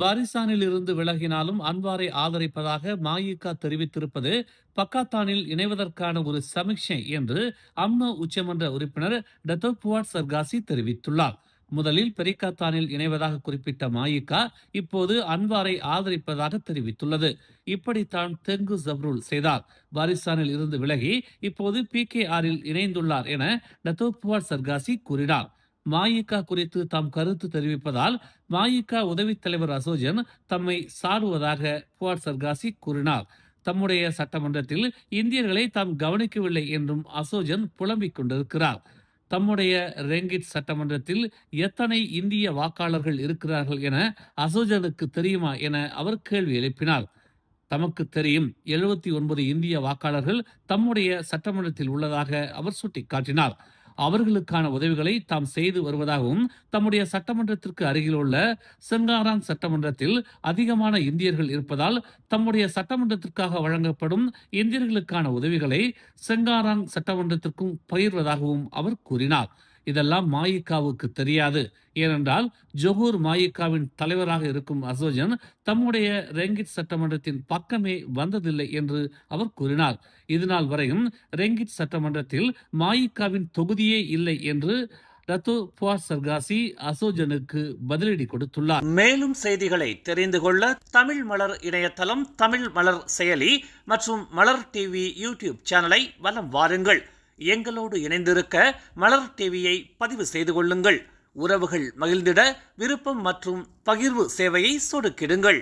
பாரிசானில் இருந்து விலகினாலும் அன்வாரை ஆதரிப்பதாக மஇக தெரிவித்திருப்பது பக்காத்தானில் இணைவதற்கான ஒரு சமிக்ஷை என்று அம்னோ உச்சமன்ற உறுப்பினர் டத்தோ புவாட் சர்காசி தெரிவித்துள்ளார். முதலில் பெரிக்காத்தானில் இணைவதாக குறிப்பிட்ட மஇக இப்போது அன்வாரை ஆதரிப்பதாக தெரிவித்துள்ளது. இப்படித்தான் தெங்கு ஜப்ருல் செய்தார். பாரிசானில் இருந்து விலகி இப்போது PKRல் இணைந்துள்ளார் என டத்தோ புவாட் சர்காசி கூறினார். மஇக குறித்து தாம் கருத்து தெரிவிப்பதால் மஇக உதவித் தலைவர் அசோஜன் தம்மை சாடுவதாக புவாட் சர்காசி கூறினார். தம்முடைய சட்டமன்றத்தில் இந்தியர்களை தாம் கவனிக்கவில்லை என்றும் அசோஜன் புலம்பிக் கொண்டிருக்கிறார். தம்முடைய ரெங்கிட் சட்டமன்றத்தில் எத்தனை இந்திய வாக்காளர்கள் இருக்கிறார்கள் என அசோஜனுக்கு தெரியுமா என அவர் கேள்வி எழுப்பினார். தமக்கு தெரியும், 79 இந்திய வாக்காளர்கள் தம்முடைய சட்டமன்றத்தில் உள்ளதாக அவர் சுட்டிக்காட்டினார். அவர்களுக்கான உதவிகளை தாம் செய்து வருவதாகவும் தம்முடைய சட்டமன்றத்திற்கு அருகில் உள்ள செங்காராங் சட்டமன்றத்தில் அதிகமான இந்தியர்கள் இருப்பதால் தம்முடைய சட்டமன்றத்திற்காக வழங்கப்படும் இந்தியர்களுக்கான உதவிகளை செங்காராங் சட்டமன்றத்திற்கும் பகிர்வதாகவும் அவர் கூறினார். இதெல்லாம் மஇகவுக்கு தெரியாது. ஏனென்றால் ஜொஹூர் மஇகவின் தலைவராக இருக்கும் அசோஜன் தம்முடைய ரெங்கிட் சட்டமன்றத்தின் பக்கமே வந்ததில்லை என்று அவர் கூறினார். இதுநாள் வரையும் ரெங்கிட் சட்டமன்றத்தில் மஇகவின் தொகுதியே இல்லை என்று டத்தோ புவாட் சர்காசி அசோஜனுக்கு பதிலடி கொடுத்துள்ளார். மேலும் செய்திகளை தெரிந்து கொள்ள தமிழ் மலர் இணையதளம், தமிழ் மலர் செயலி மற்றும் மலர் டிவி யூடியூப் சேனலை வலம் வாருங்கள். எங்களோடு இணைந்திருக்க மலர் டிவியை பதிவு செய்து கொள்ளுங்கள். உறவுகள் மகிழ்ந்திட விருப்பம் மற்றும் பகிர்வு சேவையை சொடுக்கிடுங்கள்.